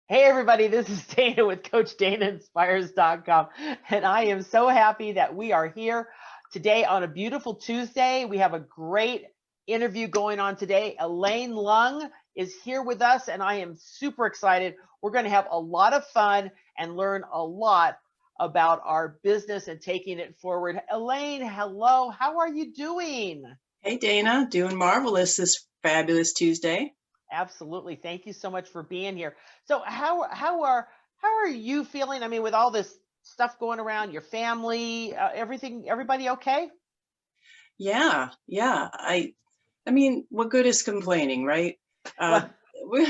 Hey everybody, this is Dana with CoachDanaInspires.com, and I am so happy that we are here today on a beautiful Tuesday. We have a great interview going on today. Elaine Lung is here with us, and I am super excited. We're going to have a lot of fun and learn a lot about our business and taking it forward. Elaine, hello. How are you doing? Hey Dana, doing marvelous this fabulous Tuesday. Absolutely. Thank you so much for being here. So how are you feeling? I mean, with all this stuff going around, your family, everything, everybody okay? Yeah. I mean, what good is complaining, right? Uh, Well, we,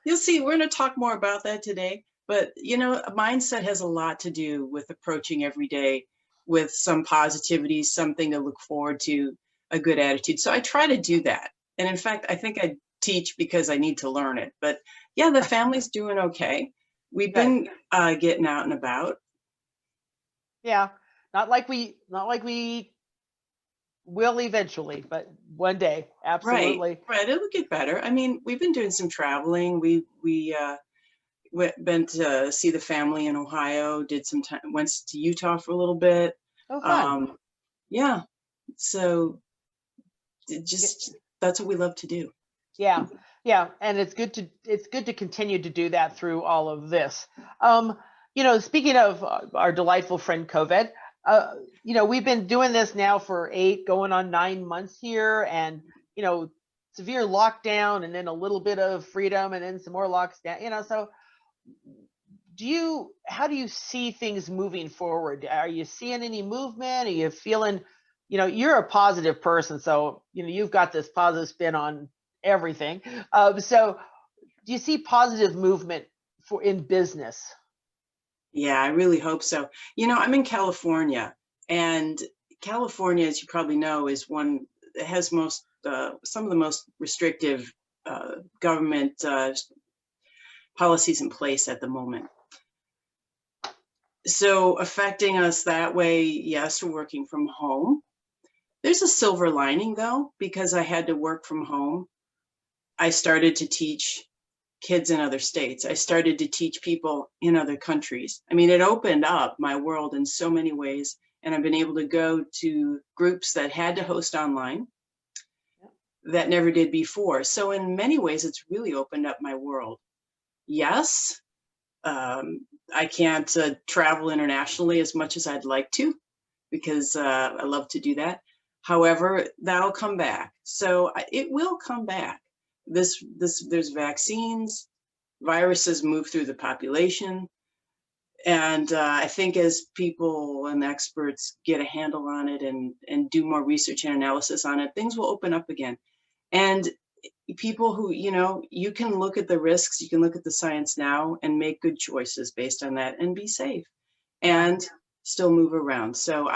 you'll see, we're going to talk more about that today. But a mindset has a lot to do with approaching every day with some positivity, something to look forward to, a good attitude. So I try to do that. And in fact, I think I teach because I need to learn it. But yeah, the family's doing okay. We've good. been getting out and about. Yeah. Not like we will eventually, but one day. Right, Absolutely. right. It'll get better. I mean, we've been doing some traveling. Went to see the family in Ohio. Did some time. Went to Utah for a little bit. Oh, fun. Um, yeah. So Yeah. just that's what we love to do. Yeah. Yeah. And it's good to continue to do that through all of this. Um, speaking of our delightful friend COVID, uh, we've been doing this now for going on 9 months here, and you know, severe lockdown, and then a little bit of freedom, and then some more lockdown. So how do you see things moving forward? Are you seeing any movement? Are you feeling, you're a positive person, so you've got this positive spin on everything. So do you see positive movement in business? Yeah, I really hope so. I'm in California, and California, as you probably know, is one that has some of the most restrictive government policies in place at the moment. So affecting us that way, yes, we're working from home. There's a silver lining though, because I had to work from home. I started to teach kids in other states. I started to teach people in other countries. I mean, it opened up my world in so many ways, and I've been able to go to groups that had to host online that never did before. So in many ways, it's really opened up my world. Yes, I can't travel internationally as much as I'd like to, because I love to do that. However, that'll come back. So it will come back. There's vaccines, viruses move through the population. And I think as people and experts get a handle on it and do more research and analysis on it, things will open up again. And people who, you can look at the risks, you can look at the science now and make good choices based on that and be safe Yeah. and still move around. So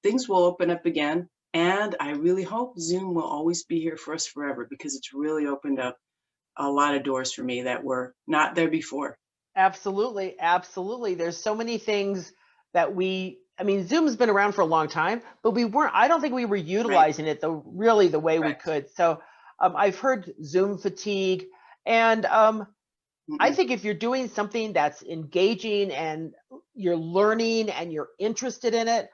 things will open up again. And I really hope Zoom will always be here for us forever, because it's really opened up a lot of doors for me that were not there before. Absolutely, absolutely. There's so many things that I mean, Zoom's been around for a long time, but I don't think we were Right. utilizing it really the way we Correct. could. So I've heard Zoom fatigue, and I Mm-mm. think if you're doing something that's engaging and you're learning and you're interested in it,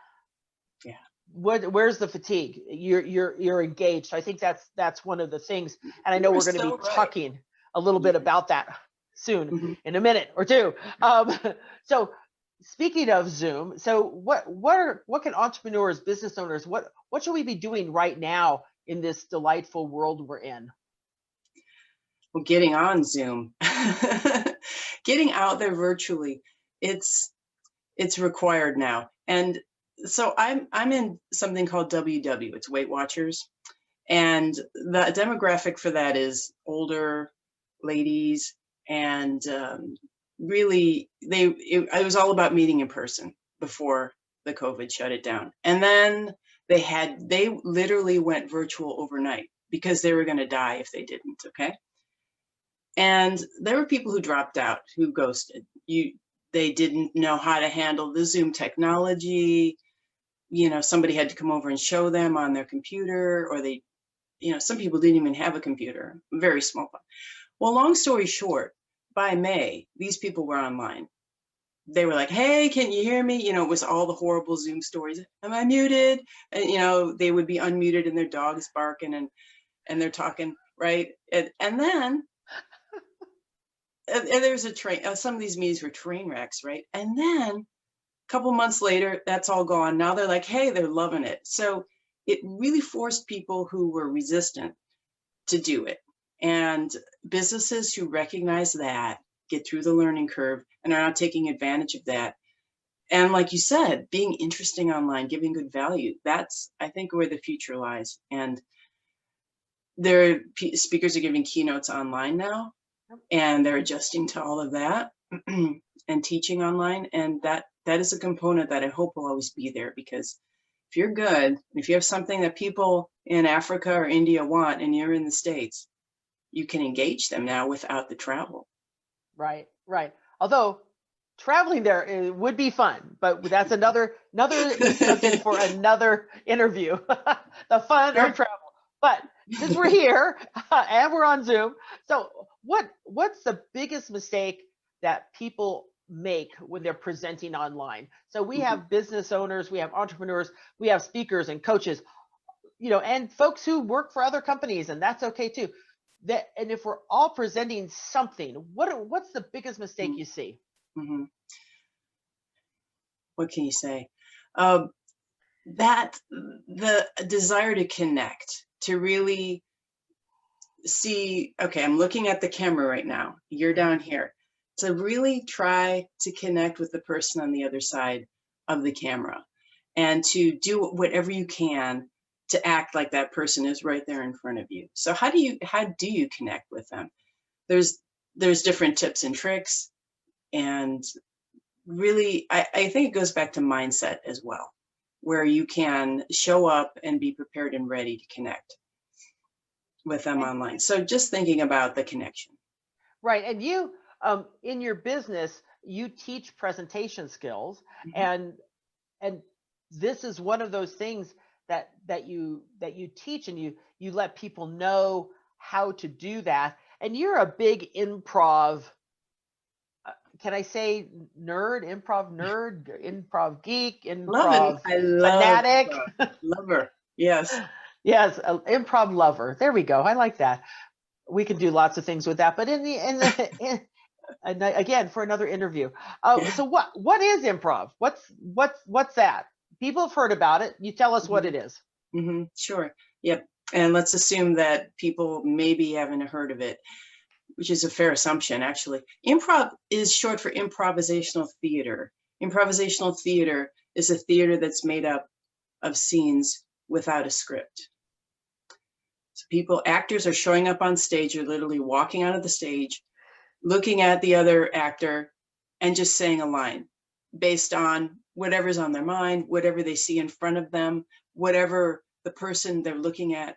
Yeah. where's the fatigue? You're engaged. So I think that's one of the things, and I know You are we're going to so be right. talking a little bit Yeah. about that soon Mhm. in a minute or two. So speaking of Zoom, so what can entrepreneurs, business owners, what should we be doing right now in this delightful world we're in? Well, getting on Zoom, getting out there virtually, it's it's required now. And so I'm in something called WW. It's Weight Watchers, and the demographic for that is older ladies, and really it was all about meeting in person before the COVID shut it down. And then they literally went virtual overnight because they were going to die if they didn't. Okay. And there were people who dropped out, who ghosted. They didn't know how to handle the Zoom technology. Somebody had to come over and show them on their computer, or some people didn't even have a computer, very small. Well, long story short, by May, these people were online. They were like, hey, can you hear me? It was all the horrible Zoom stories. Am I muted? And, they would be unmuted and their dog's barking and they're talking, right? And then there's a train. Some of these meetings were train wrecks, right? And then a couple months later, that's all gone. Now they're like, hey, they're loving it. So it really forced people who were resistant to do it. And businesses who recognize that get through the learning curve and are not taking advantage of that. And like you said, being interesting online, giving good value, that's, I think, where the future lies. And speakers are giving keynotes online now, and they're adjusting to all of that and teaching online. And that is a component that I hope will always be there, because if you're good, if you have something that people in Africa or India want and you're in the States, you can engage them now without the travel. Right. Although traveling there would be fun, but that's another subject for another interview. The fun of travel. But since we're here and we're on Zoom, so what's the biggest mistake that people make when they're presenting online? So we have business owners, we have entrepreneurs, we have speakers and coaches, and folks who work for other companies, and that's okay too. And if we're all presenting something, what's the biggest mistake you see? Mm-hmm. What can you say? That the desire to connect, to really see, okay, I'm looking at the camera right now, you're down here, to really try to connect with the person on the other side of the camera, and to do whatever you can to act like that person is right there in front of you. So how do you connect with them? There's different tips and tricks, and really, I think it goes back to mindset as well, where you can show up and be prepared and ready to connect with them online. So just thinking about the connection. Right. And you, in your business, you teach presentation skills, and this is one of those things that you teach, and you let people know how to do that. And you're a big improv, can I say improv geek, improv fanatic, lover. Yes. Yes, improv lover. There we go. I like that. We can do lots of things with that, but again, for another interview. So what is improv? What's that? People have heard about it. You tell us what it is. Sure. Yep. And let's assume that people maybe haven't heard of it, which is a fair assumption, actually. Improv is short for improvisational theater. Improvisational theater is a theater that's made up of scenes without a script. So actors are showing up on stage, or literally walking out of the stage, looking at the other actor and just saying a line based on whatever's on their mind, whatever they see in front of them, whatever the person they're looking at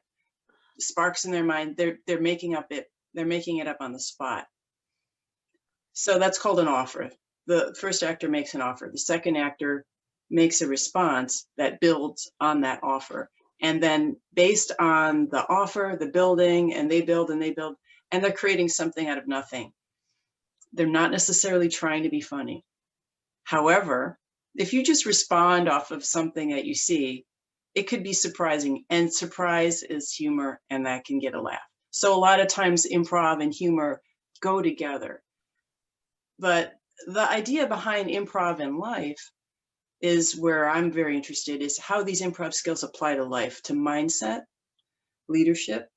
sparks in their mind, they're making it up on the spot. So that's called an offer. The first actor makes an offer. The second actor makes a response that builds on that offer. And then based on the offer, the building, and they build, and they're creating something out of nothing. They're not necessarily trying to be funny. However, if you just respond off of something that you see, it could be surprising, and surprise is humor, and that can get a laugh. So a lot of times improv and humor go together. But the idea behind improv in life is where I'm very interested, is how these improv skills apply to life, to mindset, leadership,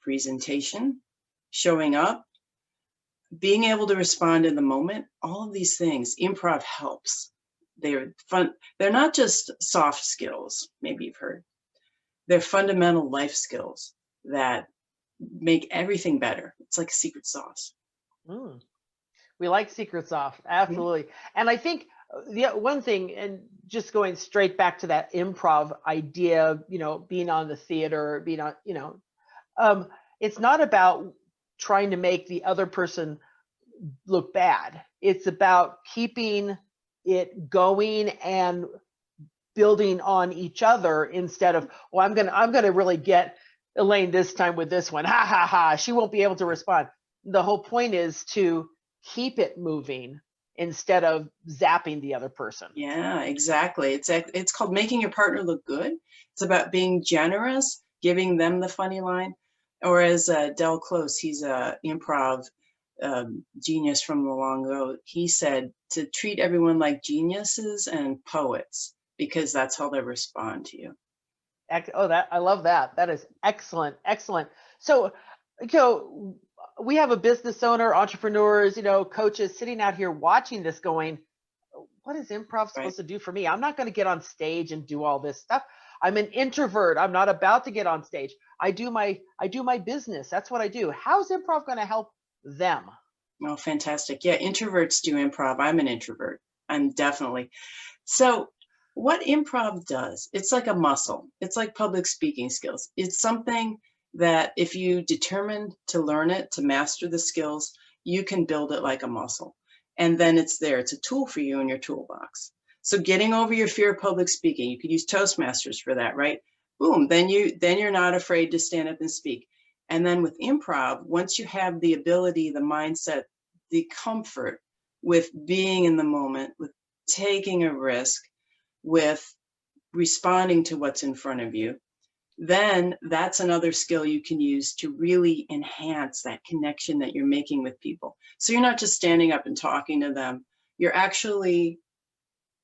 presentation, showing up, being able to respond in the moment. All of these things, improv helps. They're fun. They're not just soft skills, maybe you've heard. They're fundamental life skills that make everything better. It's like a secret sauce. We like secret sauce, absolutely. And I think the one thing, and just going straight back to that improv idea, being on the theater, being on, it's not about trying to make the other person look bad. It's about keeping it going and building on each other, instead of, well, I'm gonna really get Elaine this time with this one. Ha ha ha. She won't be able to respond. The whole point is to keep it moving instead of zapping the other person. Yeah, exactly. It's called making your partner look good. It's about being generous, giving them the funny line. Or as Del Close, he's a improv genius from the long ago. He said to treat everyone like geniuses and poets because that's how they respond to you. Oh, that I love that. That is excellent, excellent. So, we have a business owner, entrepreneurs, coaches sitting out here watching this, going, "What is improv Right. supposed to do for me? I'm not going to get on stage and do all this stuff. I'm an introvert. I'm not about to get on stage. I do my business. That's what I do. How's improv going to help them?" Oh, fantastic. Yeah, introverts do improv. I'm an introvert. I'm definitely. So, what improv does, it's like a muscle. It's like public speaking skills. It's something that if you determine to learn it, to master the skills, you can build it like a muscle. And then it's there. It's a tool for you in your toolbox. So getting over your fear of public speaking, you could use Toastmasters for that, right? Boom, then you're not afraid to stand up and speak. And then with improv, once you have the ability, the mindset, the comfort with being in the moment, with taking a risk, with responding to what's in front of you, then that's another skill you can use to really enhance that connection that you're making with people. So you're not just standing up and talking to them, you're actually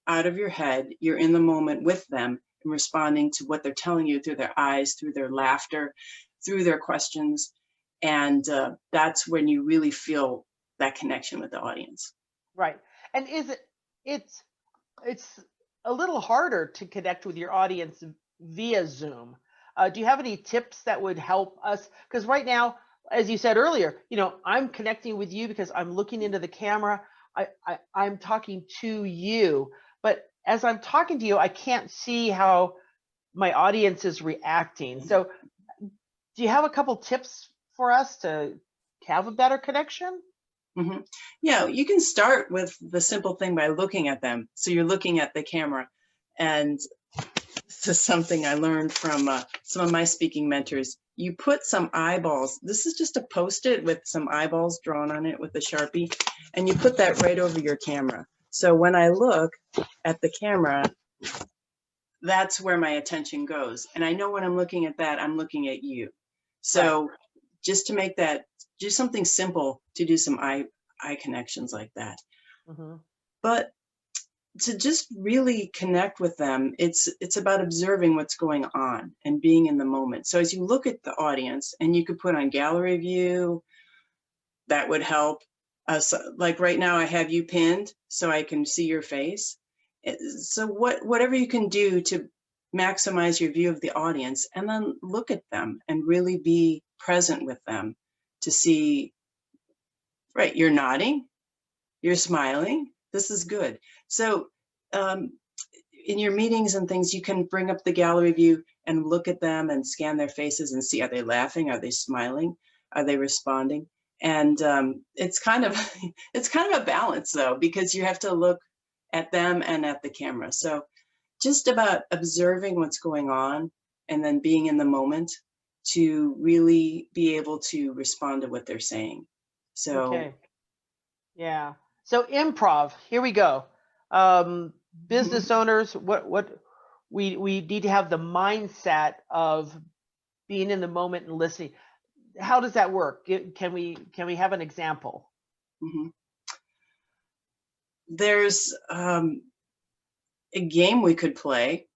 out of your head, you're in the moment with them and responding to what they're telling you through their eyes, through their laughter, through their questions. And that's when you really feel that connection with the audience. Right. And it's a little harder to connect with your audience via Zoom. Do you have any tips that would help us? Because right now, as you said earlier, I'm connecting with you because I'm looking into the camera. I'm talking to you, but as I'm talking to you, I can't see how my audience is reacting. So, do you have a couple tips for us to have a better connection? Mm-hmm. Yeah, you can start with the simple thing by looking at them. So you're looking at the camera. And this is something I learned from some of my speaking mentors. You put some eyeballs. This is just a Post-it with some eyeballs drawn on it with a Sharpie. And you put that right over your camera. So when I look at the camera, that's where my attention goes. And I know when I'm looking at that, I'm looking at you. So just to make that, do something simple to do some eye connections like that. Mm-hmm. But to just really connect with them, it's about observing what's going on and being in the moment. So as you look at the audience, and you could put on gallery view, that would help. So like right now I have you pinned so I can see your face. So whatever you can do to maximize your view of the audience, and then look at them and really be present with them to see, right, you're nodding, you're smiling, this is good. So in your meetings and things, you can bring up the gallery view and look at them and scan their faces and see, are they laughing? Are they smiling? Are they responding? And it's kind of a balance though, because you have to look at them and at the camera. So just about observing what's going on and then being in the moment to really be able to respond to what they're saying. So Okay. Yeah. So improv, here we go. Business owners, what we need to have the mindset of being in the moment and listening. How does that work? Can we have an example? mm-hmm. There's a game we could play.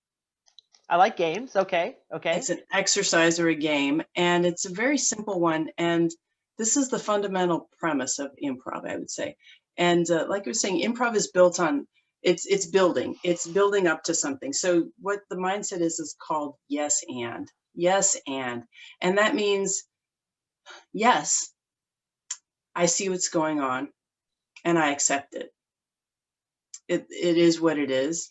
I like games. Okay. It's an exercise or a game, and it's a very simple one. And this is the fundamental premise of improv, I would say. And like I was saying, improv is built on, it's building up to something. So what the mindset is called yes and. Yes and. And that means, yes, I see what's going on and I accept it. It is what it is.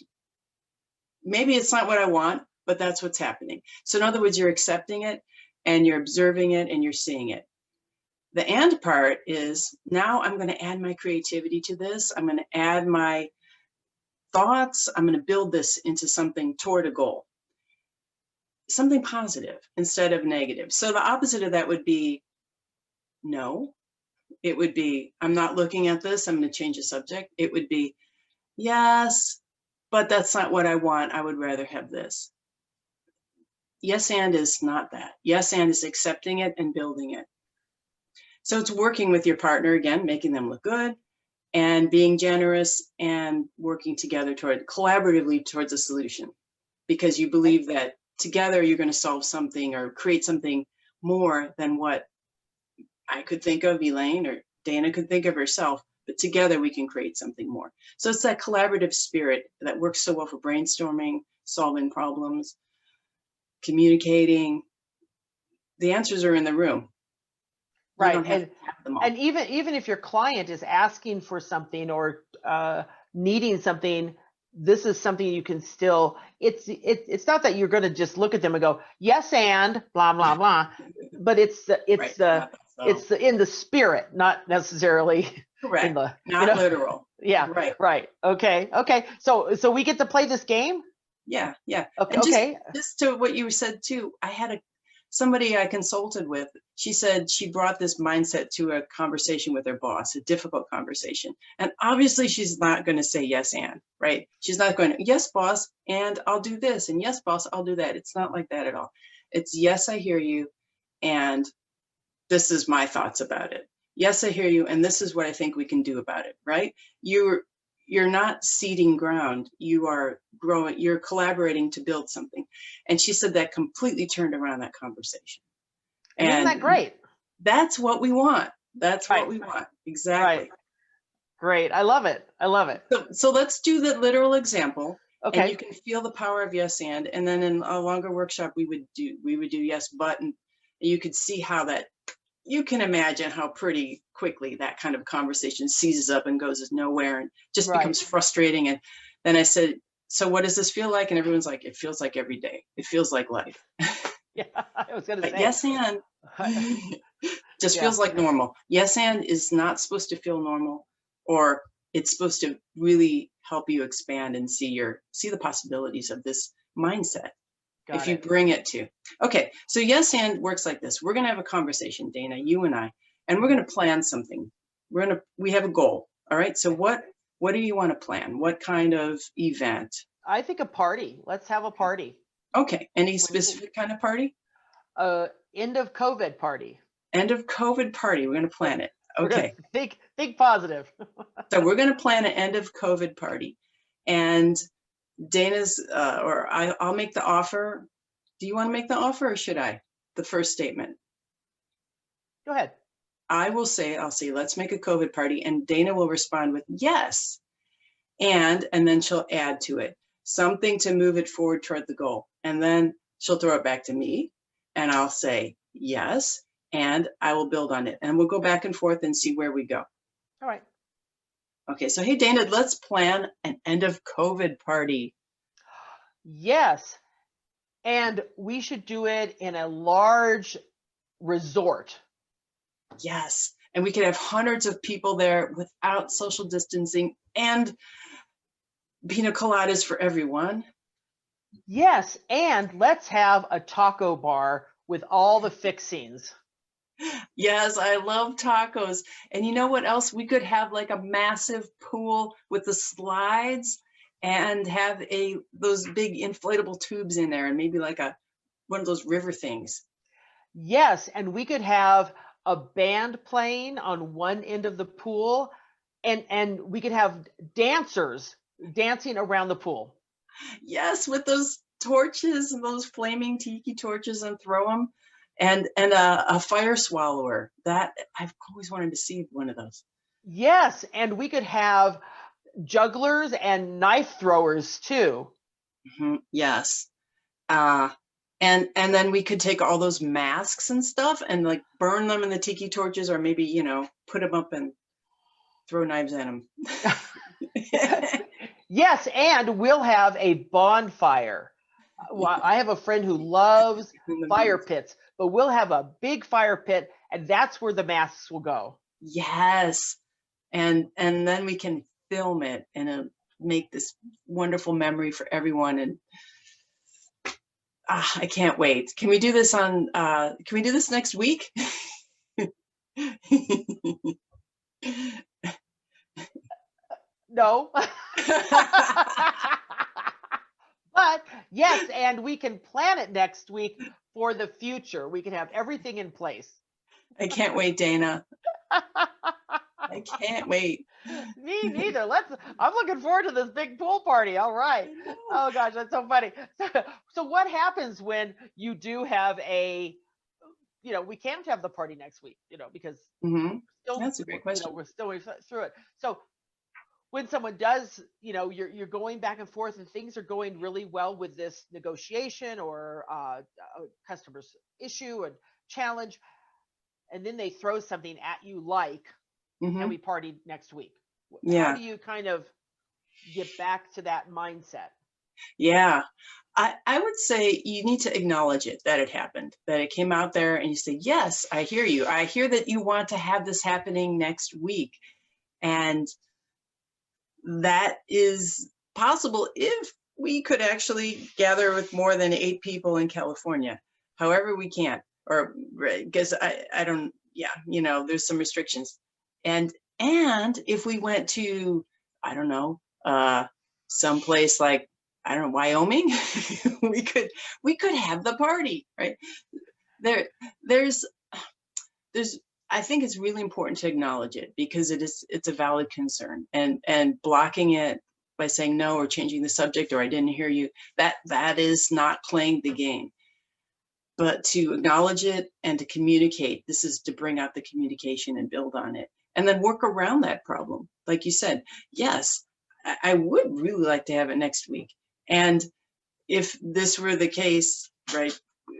Maybe it's not what I want, but that's what's happening. So in other words, you're accepting it and you're observing it and you're seeing it. The and part is, now I'm going to add my creativity to this. I'm going to add my thoughts. I'm going to build this into something toward a goal, something positive instead of negative. So the opposite of that would be no. it would be, I'm not looking at this, I'm going to change the subject. It would be, yes, but that's not what I want. I would rather have this. Yes, and is not that. Yes, and is accepting it and building it. So it's working with your partner again, making them look good and being generous and working together collaboratively towards a solution, because you believe that together you're going to solve something or create something more than what I could think of, Elaine, or Dana could think of herself, but together we can create something more. So it's that collaborative spirit that works so well for brainstorming, solving problems, communicating. The answers are in the room. Right. And even if your client is asking for something or needing something, this is something you can still, it's not that you're going to just look at them and go, yes, and blah, blah, blah, but it's in the spirit, not necessarily correct. in the, not literal. Yeah. Right. Okay. So we get to play this game. Yeah. Okay. Just to what you said too, I had somebody I consulted with, she said she brought this mindset to a conversation with her boss, a difficult conversation. And obviously she's not going to say yes, and, right? She's not going to, yes, boss, and I'll do this. And yes, boss, I'll do that. It's not like that at all. It's yes, I hear you. And this is my thoughts about it. Yes, I hear you. And this is what I think we can do about it, right? You're not ceding ground. You are growing, you're collaborating to build something. And she said that completely turned around that conversation. And isn't that great? That's what we want. That's what we want. Exactly. Right. Great. I love it. So let's do the literal example. Okay. And you can feel the power of yes, and then in a longer workshop, we would do yes, but, and you could see how that, you can imagine how pretty quickly that kind of conversation seizes up and goes nowhere and just becomes frustrating. And then I said, so what does this feel like? And everyone's like, it feels like every day. It feels like life. Yeah, I was going to say. Yes, and just feels like normal. Yes, and is not supposed to feel normal, or it's supposed to really help you expand and see the possibilities of this mindset. If you bring it to. Okay, so yes, and works like this. We're going to have a conversation, Dana, you and I, and we're going to plan something. We have a goal. All right. So what do you want to plan? What kind of event? I think a party. Let's have a party. Okay. Any specific kind of party? End of COVID party. End of COVID party. We're going to plan it. Okay. Think positive. So we're going to plan an end of COVID party, and Dana's, I'll make the offer. Do you want to make the offer, or should I? The first statement. Go ahead. I'll say, let's make a COVID party. And Dana will respond with yes. And then she'll add to it something to move it forward toward the goal. And then she'll throw it back to me and I'll say yes. And I will build on it. And we'll go back and forth and see where we go. All right. Okay. So, hey, Dana, let's plan an end of COVID party. Yes. And we should do it in a large resort. Yes. And we could have hundreds of people there without social distancing and pina coladas for everyone. Yes. And let's have a taco bar with all the fixings. Yes, I love tacos. And you know what else? We could have like a massive pool with the slides and have those big inflatable tubes in there, and maybe like one of those river things. Yes, and we could have a band playing on one end of the pool, and we could have dancers dancing around the pool. Yes, with those torches and those flaming tiki torches, and throw them, and a fire swallower. That I've always wanted to see one of those. Yes, and we could have jugglers and knife throwers too. Mm-hmm. Yes. And then we could take all those masks and stuff and like burn them in the tiki torches, or maybe, put them up and throw knives at them. Yes, and we'll have a bonfire. I have a friend who loves fire pits, but we'll have a big fire pit, and that's where the masks will go. Yes. And then we can film it and make this wonderful memory for everyone. And I can't wait. Can we do this next week? No. But yes, and we can plan it next week for the future. We can have everything in place. I can't wait, Dana. I can't wait. Me neither. I'm looking forward to this big pool party. All right. Oh gosh, that's so funny. So what happens when you do have we can't have the party next week, because Hmm. still, That's a great question. we're still through it. So when someone does, you're going back and forth and things are going really well with this negotiation or a customer's issue and challenge, and then they throw something at you like, Hmm. can we party next week? How Yeah. do you kind of get back to that mindset? Yeah. I would say you need to acknowledge it, that it happened, that it came out there, and you say, yes, I hear you. I hear that you want to have this happening next week. And that is possible if we could actually gather with more than 8 people in California. However, we can't, or because I don't, yeah, there's some restrictions. And if we went to, I don't know, someplace like, I don't know, Wyoming, we could have the party, right? There's I think it's really important to acknowledge it, because it's a valid concern, and blocking it by saying no or changing the subject or I didn't hear you, that is not playing the game. But to acknowledge it and to communicate, this is to bring out the communication and build on it, and then work around that problem. Like you said, yes, I would really like to have it next week. And if this were the case, right,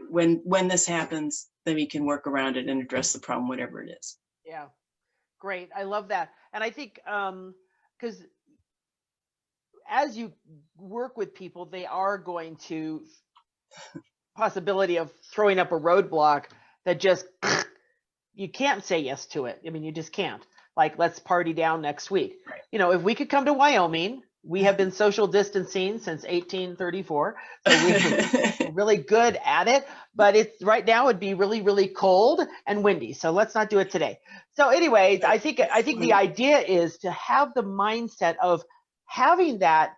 when this happens, then we can work around it and address the problem, whatever it is. Yeah, great. I love that. And I think because as you work with people, they are going to possibility of throwing up a roadblock that just you can't say yes to it. I mean, you just can't. Like, let's party down next week. Right. If we could come to Wyoming, we have been social distancing since 1834, so we're really good at it. But it's right now it'd be really, really cold and windy. So let's not do it today. So, anyways, I think the idea is to have the mindset of having that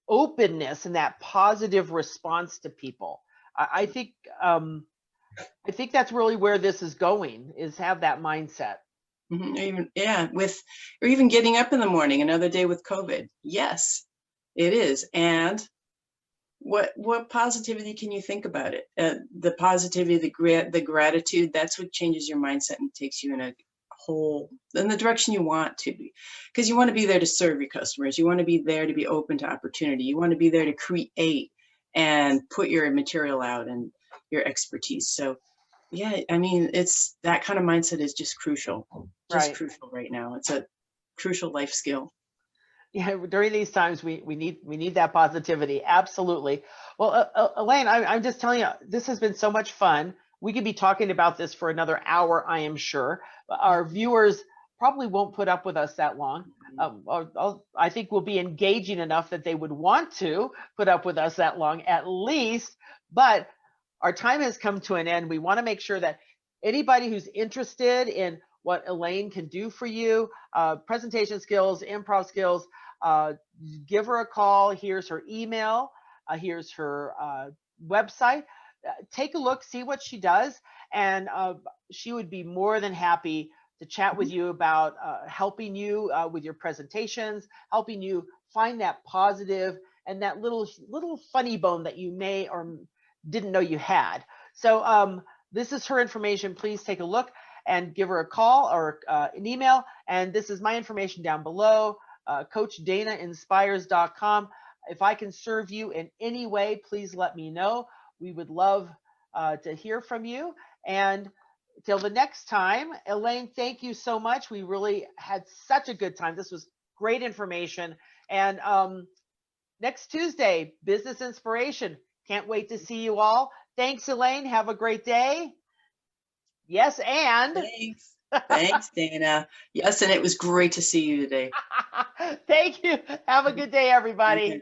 openness and that positive response to people. I think that's really where this is going, is have that mindset. Even, yeah, or even getting up in the morning, another day with COVID. Yes, it is. And what positivity can you think about it? The positivity, the gratitude, that's what changes your mindset and takes you in the direction you want to be. Because you want to be there to serve your customers. You want to be there to be open to opportunity. You want to be there to create and put your material out and your expertise. So yeah, I mean, it's that kind of mindset is just crucial right now. It's a crucial life skill. Yeah, during these times, we need that positivity. Absolutely. Well, Elaine, I'm just telling you, this has been so much fun. We could be talking about this for another hour, I am sure. Our viewers probably won't put up with us that long. I think we'll be engaging enough that they would want to put up with us that long, at least. But our time has come to an end. We want to make sure that anybody who's interested in what Elaine can do for you, presentation skills, improv skills, give her a call. Here's her email. Here's her website. Take a look, see what she does, and she would be more than happy to chat with you about helping you with your presentations, helping you find that positive and that little funny bone that you may or didn't know you had. So this is her information. Please take a look and give her a call or an email. And this is my information down below, CoachDanaInspires.com. If I can serve you in any way, please let me know. We would love to hear from you. And till the next time, Elaine, thank you so much. We really had such a good time. This was great information. And next Tuesday, Business Inspiration. Can't wait to see you all. Thanks, Elaine. Have a great day. Yes, and thanks, Dana. Yes, and it was great to see you today. Thank you. Have a good day, everybody.